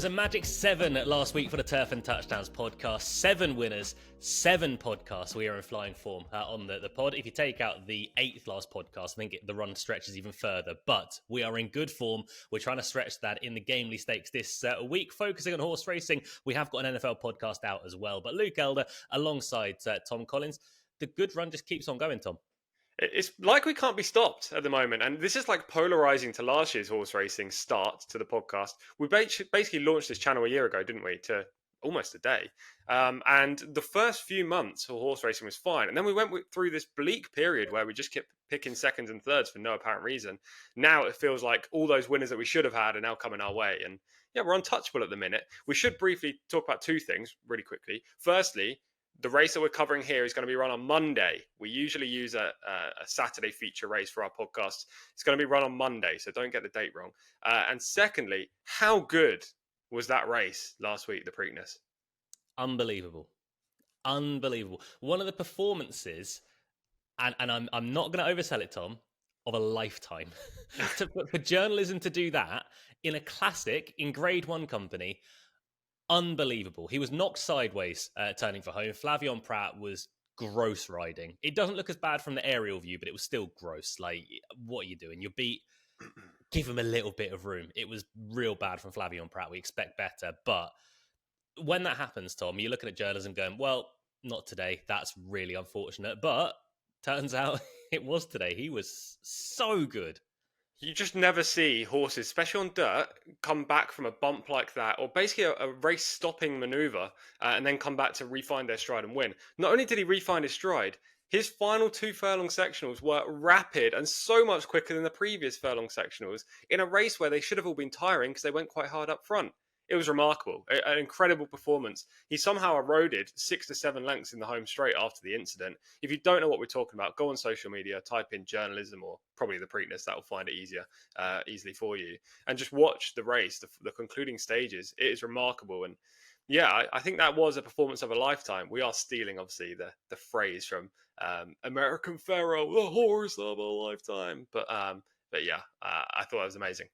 was a magic 7 last week for the Turf and Touchdowns podcast. 7 winners, 7 podcasts. We are in flying form on the pod. If you take out the 8th last podcast, I think the run stretches even further. But we are in good form. We're trying to stretch that in the GAMELY Stakes this week, focusing on horse racing. We have got an NFL podcast out as well. But Luke Elder alongside Tom Collins. The good run just keeps on going, Tom. It's like we can't be stopped at the moment. And this is like polarizing to last year's horse racing start to the podcast. We basically launched this channel a year ago, didn't we? To almost a day. And the first few months of horse racing was fine. And then we went through this bleak period where we just kept picking seconds and thirds for no apparent reason. Now it feels like all those winners that we should have had are now coming our way. And yeah, we're untouchable at the minute. We should briefly talk about two things really quickly. Firstly, the race that we're covering here is going to be run on Monday. We usually use a Saturday feature race for our podcast. It's going to be run on Monday, so don't get the date wrong. And secondly, how good was that race last week, the Preakness? Unbelievable. One of the performances, and I'm not going to oversell it, Tom, of a lifetime. For journalism to do that in a classic, in Grade 1 company, unbelievable. He was knocked sideways turning for home. Flavien Prat was gross riding. It doesn't look as bad from the aerial view, but it was still gross. Like, what are you doing? You beat... Give him a little bit of room. It was real bad from Flavien Prat. We expect better. But when that happens, Tom, you're looking at journalism going, well, not today. That's really unfortunate. But turns out it was today. He was so good. You just never see horses, especially on dirt, come back from a bump like that, or basically a race-stopping manoeuvre, and then come back to refine their stride and win. Not only did he refine his stride, his final 2 furlong sectionals were rapid and so much quicker than the previous furlong sectionals in a race where they should have all been tiring because they went quite hard up front. It was remarkable, an incredible performance. He somehow eroded 6 to 7 lengths in the home straight after the incident. If you don't know what we're talking about, go on social media, type in journalism or probably the Preakness. That will find it easily for you. And just watch the race, the concluding stages. It is remarkable. And yeah, I think that was a performance of a lifetime. We are stealing, obviously, the phrase from American Pharoah, the horse of a lifetime. But yeah, I thought it was amazing.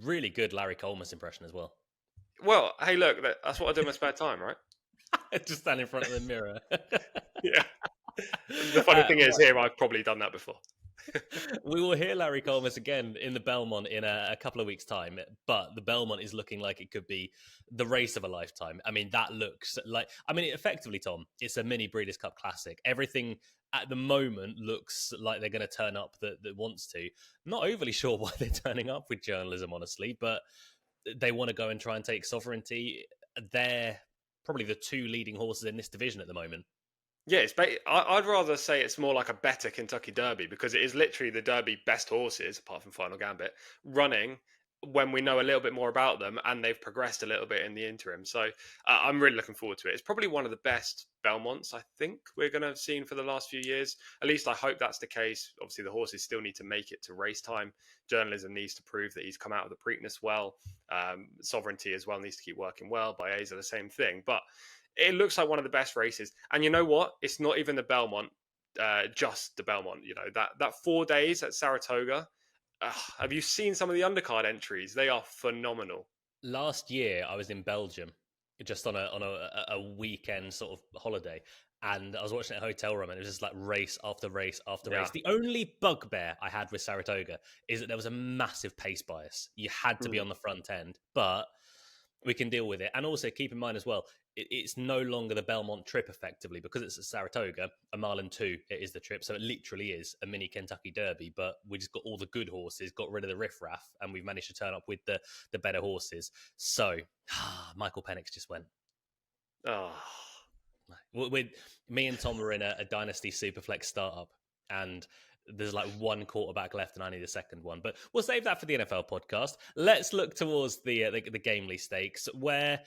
Really good Larry Coleman's impression as well. Well, hey, look, that's what I do in my spare time, right? Just stand in front of the mirror. Yeah. The funny thing is, here, I've probably done that before. We will hear Larry Coleman's again in the Belmont in a couple of weeks' time, but the Belmont is looking like it could be the race of a lifetime. I mean, that looks like... I mean, effectively, Tom, it's a mini Breeders' Cup Classic. Everything at the moment looks like they're going to turn up that wants to. Not overly sure why they're turning up with journalism, honestly, but they want to go and try and take sovereignty. They're probably the 2 leading horses in this division at the moment. Yeah, I'd rather say it's more like a better Kentucky Derby because it is literally the Derby best horses, apart from Final Gambit, running when we know a little bit more about them and they've progressed a little bit in the interim. So I'm really looking forward to it. It's probably one of the best Belmonts I think we're going to have seen for the last few years. At least I hope that's the case. Obviously, the horses still need to make it to race time. Journalism needs to prove that he's come out of the Preakness well. Sovereignty as well needs to keep working well. Baeza, the same thing. But it looks like one of the best races. And you know what? It's not even the Belmont, just the Belmont. You know, that 4 days at Saratoga. Have you seen some of the undercard entries? They are phenomenal. Last year, I was in Belgium, just on a weekend sort of holiday, and I was watching it at a hotel room, and it was just like race after race after race. The only bugbear I had with Saratoga is that there was a massive pace bias. You had to be on the front end, but we can deal with it. And also keep in mind as well, it's no longer the Belmont trip effectively because it's at Saratoga. A mile and 2 it is the trip, so it literally is a mini Kentucky Derby. But we just got all the good horses, got rid of the riffraff, and we've managed to turn up with the better horses. So Michael Penix just went. Oh, with me and Tom were in a Dynasty Superflex startup, and there's like 1 quarterback left, and I need a second one. But we'll save that for the NFL podcast. Let's look towards the GAMELY Stakes, where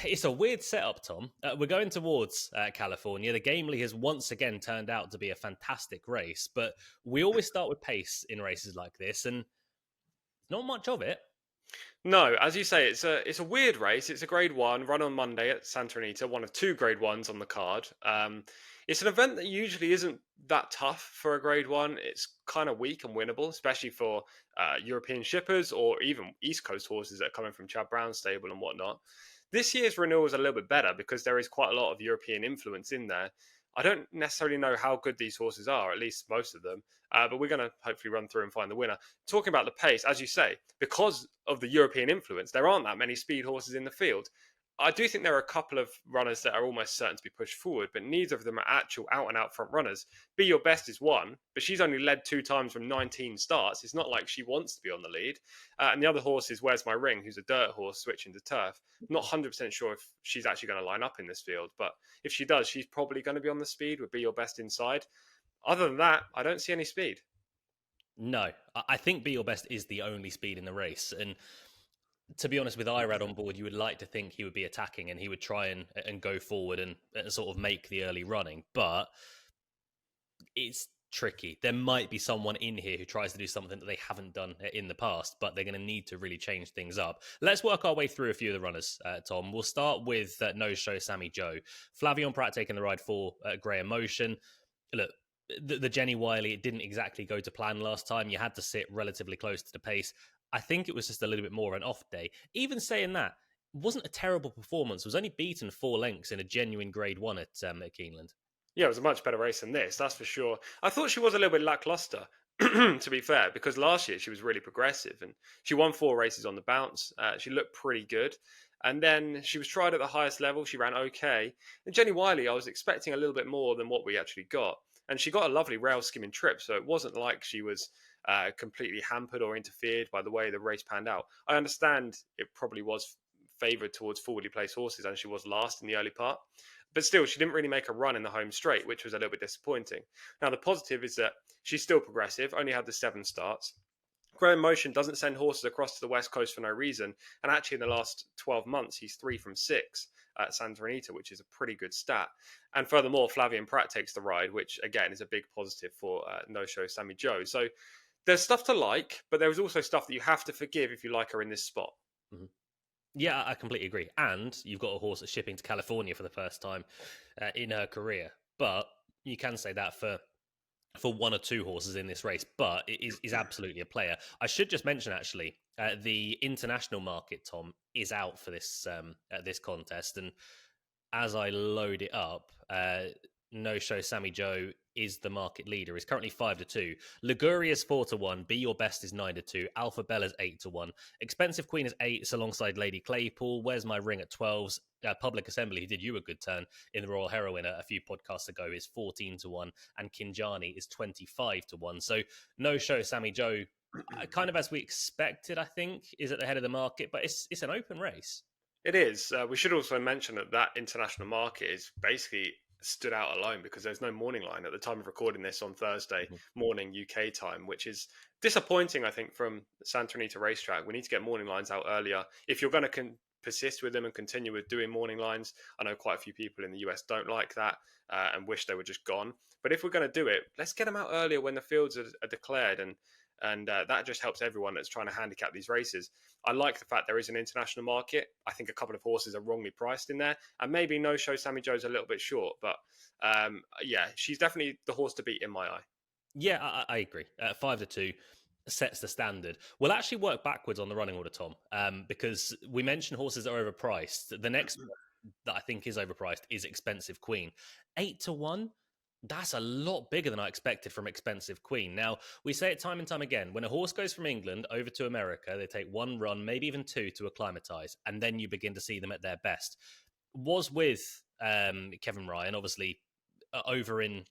it's a weird setup, Tom. We're going towards California. The GAMELY has once again turned out to be a fantastic race, but we always start with pace in races like this, and not much of it. No, as you say, it's a weird race. It's a Grade 1 run on Monday at Santa Anita, one of 2 Grade 1s on the card. It's an event that usually isn't that tough for a Grade One. It's kind of weak and winnable, especially for European shippers or even East Coast horses that are coming from Chad Brown's stable and whatnot. This year's renewal is a little bit better because there is quite a lot of European influence in there. I don't necessarily know how good these horses are, at least most of them, but we're going to hopefully run through and find the winner. Talking about the pace, as you say, because of the European influence, there aren't that many speed horses in the field. I do think there are a couple of runners that are almost certain to be pushed forward, but neither of them are actual out and out front runners. Be Your Best is one, but she's only led 2 times from 19 starts. It's not like she wants to be on the lead. And the other horse is Where's My Ring, who's a dirt horse switching to turf. I'm not 100% sure if she's actually going to line up in this field, but if she does, she's probably going to be on the speed with Be Your Best inside. Other than that, I don't see any speed. No, I think Be Your Best is the only speed in the race. And to be honest, with Irad on board, you would like to think he would be attacking and he would try and go forward and sort of make the early running. But it's tricky. There might be someone in here who tries to do something that they haven't done in the past, but they're going to need to really change things up. Let's work our way through a few of the runners, Tom. We'll start with No Show Sammy Jo. Flavien Prat taking the ride for Grey Emotion. Look, the Jenny Wiley, it didn't exactly go to plan last time. You had to sit relatively close to the pace. I think it was just a little bit more of an off day. Even saying that, wasn't a terrible performance. Was only beaten 4 lengths in a genuine Grade 1 at Keeneland. Yeah, it was a much better race than this, that's for sure. I thought she was a little bit lackluster, to be fair, because last year she was really progressive and she won 4 races on the bounce. She looked pretty good. And then she was tried at the highest level. She ran okay. And Jenny Wiley, I was expecting a little bit more than what we actually got. And she got a lovely rail skimming trip. So it wasn't like she was completely hampered or interfered by the way the race panned out. I understand it probably was favoured towards forwardly placed horses and she was last in the early part. But still, she didn't really make a run in the home straight, which was a little bit disappointing. Now, the positive is that she's still progressive, only had the 7 starts. Grey Emotion doesn't send horses across to the West Coast for no reason. And actually, in the last 12 months, he's 3 from 6 at Santa Anita, which is a pretty good stat. And furthermore, Flavien Prat takes the ride, which, again, is a big positive for No Show Sammy Jo. So there's stuff to like, but there was also stuff that you have to forgive if you like her in this spot. Mm-hmm. Yeah, I completely agree. And you've got a horse that's shipping to California for the first time in her career. But you can say that for 1 or 2 horses in this race, but it is absolutely a player. I should just mention, actually, the international market, Tom, is out for this contest. And as I load it up, No Show Sammy Jo is the market leader. He's currently 5-2. Liguria is 4-1. Be Your Best is 9-2. Alpha Bella's 8-1. Expensive Queen is 8 alongside Lady Claypoole. Where's My Ring at 12s? Public Assembly, who did you a good turn in the Royal Heroine a few podcasts ago, is 14-1, and Kinjani is 25-1. So No Show Sammy Jo, kind of as we expected, I think, is at the head of the market, but it's an open race. It is. We should also mention that international market is basically stood out alone because there's no morning line at the time of recording this on Thursday morning UK time, which is disappointing, I think, from Santa Anita racetrack. We need to get morning lines out earlier. If you're going to persist with them and continue with doing morning lines, I know quite a few people in the US don't like that and wish they were just gone. But if we're going to do it, let's get them out earlier when the fields are declared, and that just helps everyone that's trying to handicap these races. I like the fact there is an international market. I think a couple of horses are wrongly priced in there, and maybe No Show Sammy Jo's a little bit short, but yeah, she's definitely the horse to beat in my eye. Yeah, I agree. 5-2 sets the standard. We'll actually work backwards on the running order, Tom, because we mentioned horses that are overpriced. The next that I think is overpriced is Expensive Queen. 8-1. That's a lot bigger than I expected from Expensive Queen. Now, we say it time and time again, when a horse goes from England over to America, they take 1 run, maybe even 2 to acclimatise, and then you begin to see them at their best. Was with Kevin Ryan, obviously, over in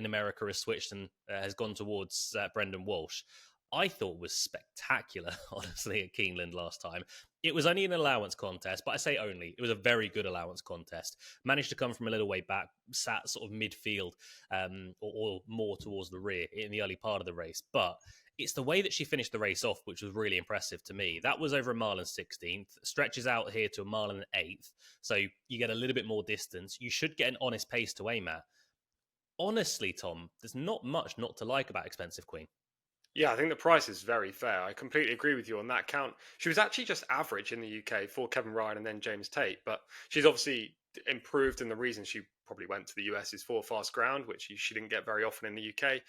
America has switched and has gone towards Brendan Walsh. I thought was spectacular, honestly, at Keeneland last time. It was only an allowance contest, but I say only. It was a very good allowance contest. Managed to come from a little way back, sat sort of midfield or more towards the rear in the early part of the race. But it's the way that she finished the race off, which was really impressive to me. That was over a mile and 16th, stretches out here to a mile and 1/8. So you get a little bit more distance. You should get an honest pace to aim at. Honestly, Tom, there's not much not to like about Expensive Queen. Yeah, I think the price is very fair. I completely agree with you on that count. She was actually just average in the UK for Kevin Ryan and then James Tate, but she's obviously improved, and the reason she probably went to the US is for fast ground, which she didn't get very often in the UK.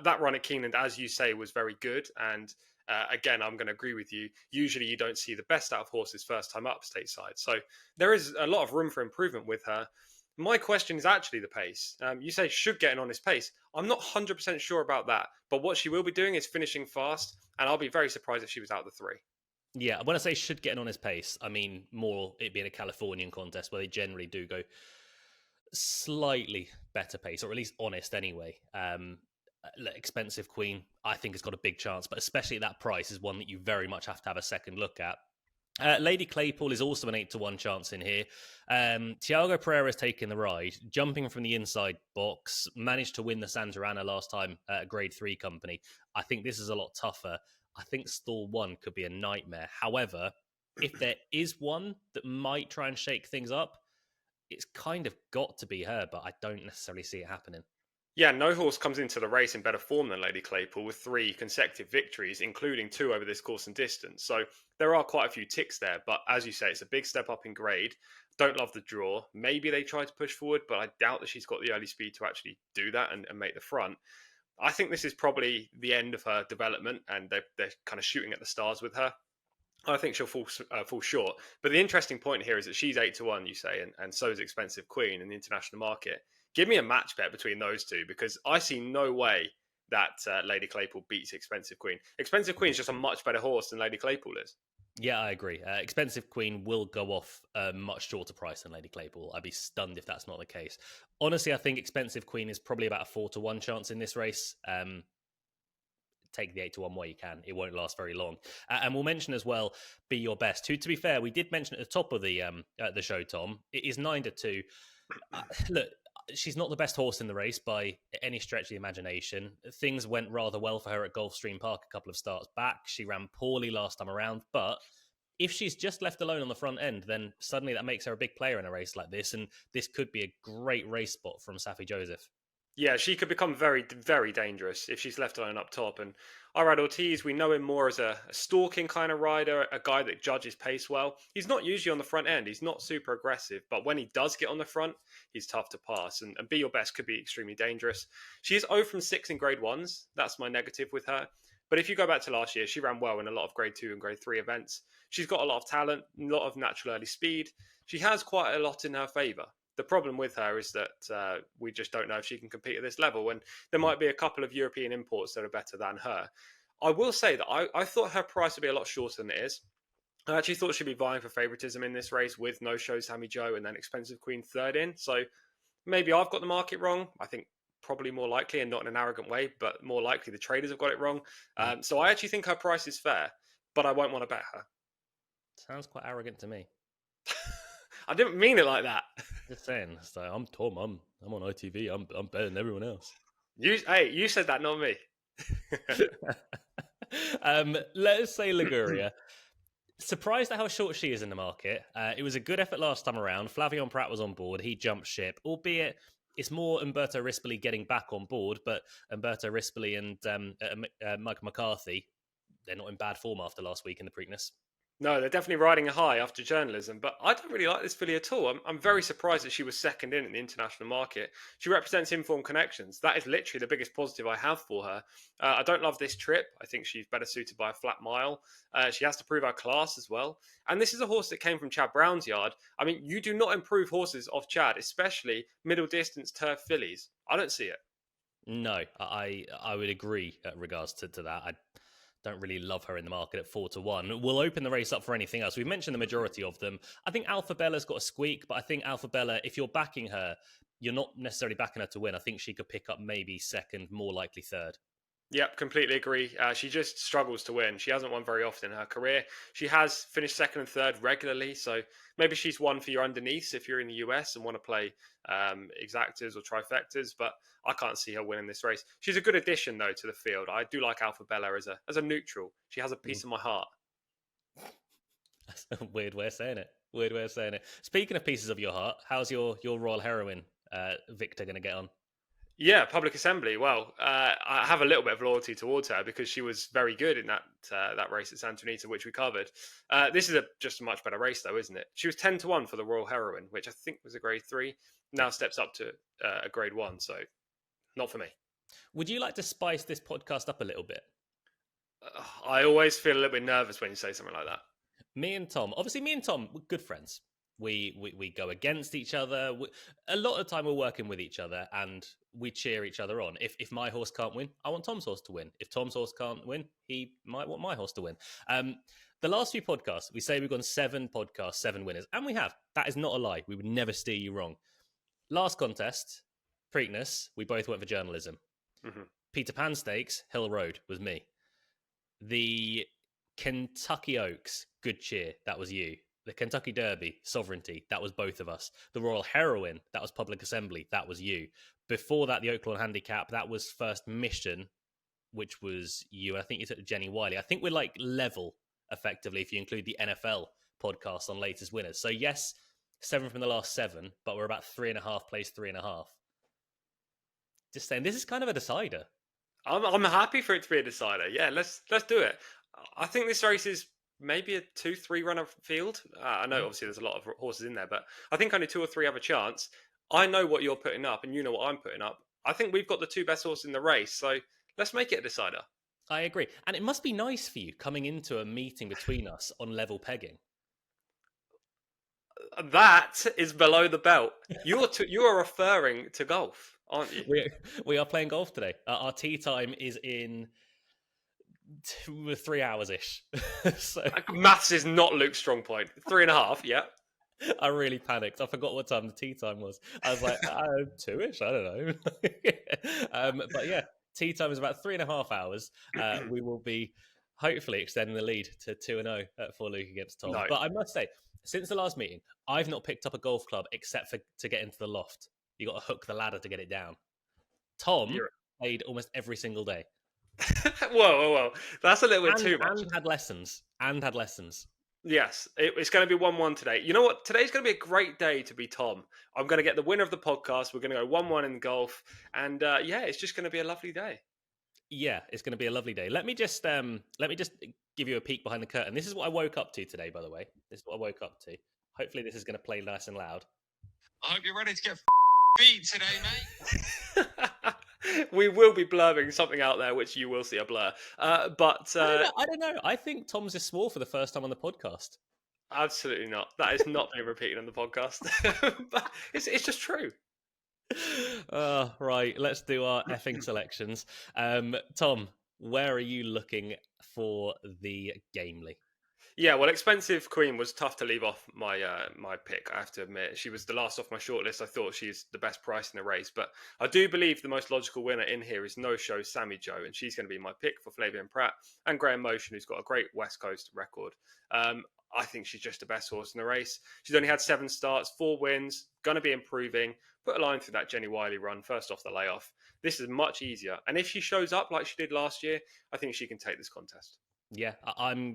That run at Keeneland, as you say, was very good. And again, I'm going to agree with you. Usually, you don't see the best out of horses first time up stateside. So there is a lot of room for improvement with her. My question is actually the pace. You say should get an honest pace. I'm not 100% sure about that. But what she will be doing is finishing fast. And I'll be very surprised if she was out the three. Yeah, when I say should get on his pace, I mean more it being a Californian contest where they generally do go slightly better pace, or at least honest anyway. Expensive Queen, I think, has got a big chance, but especially at that price is one that you very much have to have a second look at. Lady Claypoole is also an 8-1 chance in here. Tiago Pereira's taking the ride, jumping from the inside box, managed to win the Santa Anita last time at a Grade 3 company. I think this is a lot tougher. I think stall 1 could be a nightmare. However, if there is one that might try and shake things up, it's kind of got to be her, but I don't necessarily see it happening. Yeah, no horse comes into the race in better form than Lady Claypoole with 3 consecutive victories, including 2 over this course and distance. So there are quite a few ticks there, but as you say, it's a big step up in grade. Don't love the draw. Maybe they try to push forward, but I doubt that she's got the early speed to actually do that and make the front. I think this is probably the end of her development, and they're kind of shooting at the stars with her. I think she'll fall short. But the interesting point here is that she's 8-1, you say, and so is Expensive Queen in the international market. Give me a match bet between those two, because I see no way that Lady Claypoole beats Expensive Queen. Expensive Queen is just a much better horse than Lady Claypoole is. Yeah, I agree. Expensive Queen will go off a much shorter price than Lady Claypoole. I'd be stunned if that's not the case. Honestly, I think Expensive Queen is probably about a 4-1 chance in this race. Take the 8-1 while you can. It won't last very long. And we'll mention as well, Be Your Best. Who, to be fair, we did mention at the top of the show, Tom. It is 9-2. Look, she's not the best horse in the race by any stretch of the imagination. Things went rather well for her at Gulfstream Park a couple of starts back. She ran poorly last time around, but if she's just left alone on the front end, then suddenly that makes her a big player in a race like this, and this could be a great race spot from Safi Joseph. Yeah, she could become very, very dangerous if she's left alone up top. And Irad Ortiz, we know him more as a stalking kind of rider, a guy that judges pace well. He's not usually on the front end. He's not super aggressive. But when he does get on the front, he's tough to pass. And Be Your Best could be extremely dangerous. She is 0 from 6 in Grade 1s. That's my negative with her. But if you go back to last year, she ran well in a lot of Grade 2 and Grade 3 events. She's got a lot of talent, a lot of natural early speed. She has quite a lot in her favour. The problem with her is that we just don't know if she can compete at this level, and there might be a couple of European imports that are better than her. I will say that I thought her price would be a lot shorter than it is. I actually thought she'd be vying for favouritism in this race with no Show Sammy Jo and then Expensive Queen third in. So maybe I've got the market wrong. I think probably more likely, and not in an arrogant way, but more likely the traders have got it wrong. So I actually think her price is fair, but I won't want to bet her. Sounds quite arrogant to me. I didn't mean it like that. Just saying. So I'm Tom. I'm on ITV. I'm better than everyone else. You said that, not me. Let us say Liguria. Surprised at how short she is in the market. It was a good effort last time around. Flavion Pratt was on board. He jumped ship, albeit it's more Umberto Rispoli getting back on board, but Umberto Rispoli and Mike McCarthy, they're not in bad form after last week in the Preakness. No, they're definitely riding a high after journalism, but I don't really like this filly at all. I'm very surprised that she was second in the international market. She represents Informed Connections. That is literally the biggest positive I have for her. I don't love this trip. I think she's better suited by a flat mile. She has to prove her class as well. And this is a horse that came from Chad Brown's yard. I mean, you do not improve horses off Chad, especially middle distance turf fillies. I don't see it. No, I would agree at regards to that. I don't really love her in the market at 4-1. We'll open the race up for anything else. We've mentioned the majority of them. I think Alpha Bella's got a squeak, but I think Alpha Bella, if you're backing her, you're not necessarily backing her to win. I think she could pick up maybe second, more likely third. Yep, completely agree. She just struggles to win. She hasn't won very often in her career. She has finished second and third regularly, so maybe she's one for your underneaths if you're in the US and want to play exactas or trifectas, but I can't see her winning this race. She's a good addition, though, to the field. I do like Alpha Bella as a neutral. She has a piece of my heart. That's a weird way of saying it. Speaking of pieces of your heart, how's your Royal Heroine, Victor, going to get on? Yeah, Public Assembly. Well, I have a little bit of loyalty towards her because she was very good in that race at Santa Anita, which we covered. This is just a much better race, though, isn't it? She was 10-1 for the Royal Heroine, which I think was a grade 3. Yeah. Now steps up to a grade 1, so not for me. Would you like to spice this podcast up a little bit? I always feel a little bit nervous when you say something like that. Me and Tom, obviously, me and Tom, we're good friends. We go against each other. A lot of the time, we're working with each other, and we cheer each other on. If my horse can't win, I want Tom's horse to win. If Tom's horse can't win, he might want my horse to win. The last few podcasts, we say we've gone 7 podcasts, 7 winners, and we have. That is not a lie. We would never steer you wrong. Last contest, Preakness, we both went for journalism. Mm-hmm. Peter Pan Stakes, Hill Road was me. The Kentucky Oaks, Good Cheer, that was you. The Kentucky Derby, Sovereignty, that was both of us. The Royal Heroine, that was Public Assembly, that was you. Before that, the Oaklawn Handicap, that was First Mission, which was you. I think you took Jenny Wiley. I think we're like level, effectively, if you include the NFL podcast on latest winners. So yes, 7 from the last 7, but we're about 3.5 place, 3.5. Just saying, this is kind of a decider. I'm happy for it to be a decider. Yeah, let's do it. I think this race is maybe a 2-3 runner field. I know obviously there's a lot of horses in there, but I think only 2 or 3 have a chance. I know what you're putting up, and you know what I'm putting up. I think we've got the 2 best horses in the race, so let's make it a decider. I agree, and it must be nice for you coming into a meeting between us on level pegging. That is below the belt. You are referring to golf, aren't you? We are playing golf today. Our tee time is in 3 hours ish. So maths is not Luke's strong point. 3.5, yeah. I really panicked. I forgot what time the tea time was. I was like, 2ish. I don't know. But yeah, tea time is about 3.5 hours. We will be hopefully extending the lead to 2-0 for Luke against Tom. No. But I must say, since the last meeting, I've not picked up a golf club except for to get into the loft. You got to hook the ladder to get it down. Tom played almost every single day. Whoa. That's a little bit too much. And had lessons. Yes, it's going to be 1-1 today. You know what? Today's going to be a great day to be Tom. I'm going to get the winner of the podcast. We're going to go 1-1 in golf. And yeah, it's just going to be a lovely day. Yeah, it's going to be a lovely day. Let me just give you a peek behind the curtain. This is what I woke up to today, by the way. This is what I woke up to. Hopefully this is going to play nice and loud. I hope you're ready to get beat today, mate. We will be blurring something out there, which you will see a blur. But I don't know. I think Tom's just swore for the first time on the podcast. Absolutely not. That is not being repeated on the podcast. But it's just true. Right, let's do our effing selections. Tom, where are you looking for the GAMELY? Yeah, well, Expensive Queen was tough to leave off my my pick, I have to admit. She was the last off my shortlist. I thought she's the best price in the race. But I do believe the most logical winner in here is Show Sammy Jo, and she's going to be my pick for Flavian Pratt and Graham Motion, who's got a great West Coast record. I think she's just the best horse in the race. She's only had 7 starts, 4 wins, going to be improving. Put a line through that Jenny Wiley run, first off the layoff. This is much easier. And if she shows up like she did last year, I think she can take this contest. Yeah, I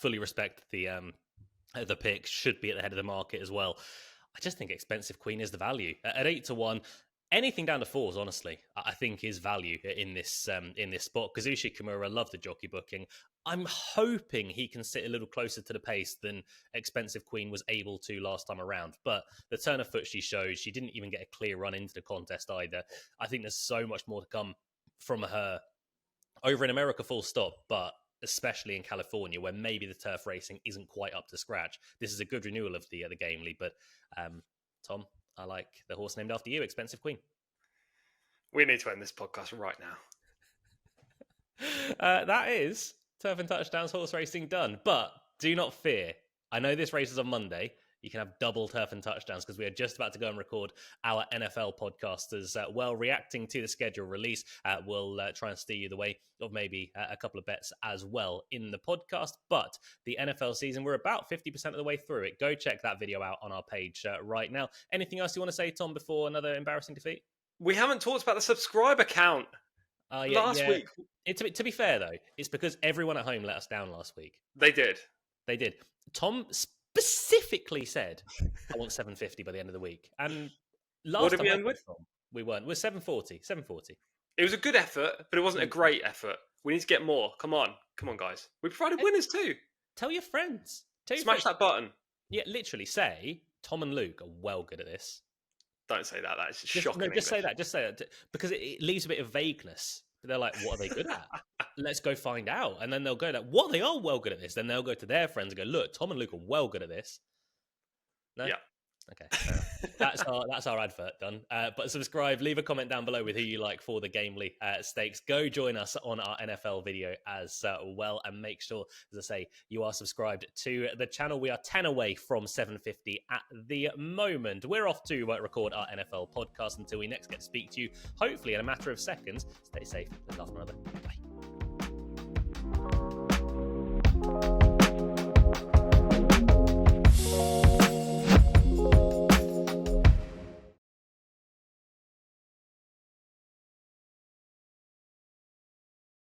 fully respect the pick. Should be at the head of the market as well. I just think Expensive Queen is the value at 8-1. Anything down to 4s, honestly, I think is value in this spot. Kazushi Kimura loved the jockey booking. I'm hoping he can sit a little closer to the pace than Expensive Queen was able to last time around. But the turn of foot she showed, she didn't even get a clear run into the contest either. I think there's so much more to come from her over in America, full stop, but especially in California, where maybe the turf racing isn't quite up to scratch. This is a good renewal of the GAMELY, but Tom, I like the horse named after you, Expensive Queen. We need to end this podcast right now. That is Turf and Touchdowns horse racing done, but do not fear. I know this race is on Monday. You can have double Turf and Touchdowns because we are just about to go and record our NFL podcast as well. Reacting to the schedule release, we'll try and steer you the way of maybe a couple of bets as well in the podcast. But the NFL season, we're about 50% of the way through it. Go check that video out on our page right now. Anything else you want to say, Tom, before another embarrassing defeat? We haven't talked about the subscriber count last week. To be fair, though, it's because everyone at home let us down last week. They did. Tom specifically said, I want 750 by the end of the week. And last what did time we end with? We weren't. We're 740. 740. It was a good effort, but it wasn't a great effort. We need to get more. Come on, guys. We provided winners too. Tell your friends. Smash that button. Yeah, literally say Tom and Luke are well good at this. Don't say that. That's shocking. No, just say that. Just say that because it leaves a bit of vagueness. They're like, what are they good at? Let's go find out. And then they'll go like, what? They are well good at this. Then they'll go to their friends and go, look, Tom and Luke are well good at this. No? Yeah. Okay, that's our advert done. But subscribe, leave a comment down below with who you like for the GAMELY stakes. Go join us on our NFL video as well, and make sure, as I say, you are subscribed to the channel. We are 10 away from 750 at the moment. We're off to record our NFL podcast until we next get to speak to you, hopefully in a matter of seconds. Stay safe, look after one another. Bye.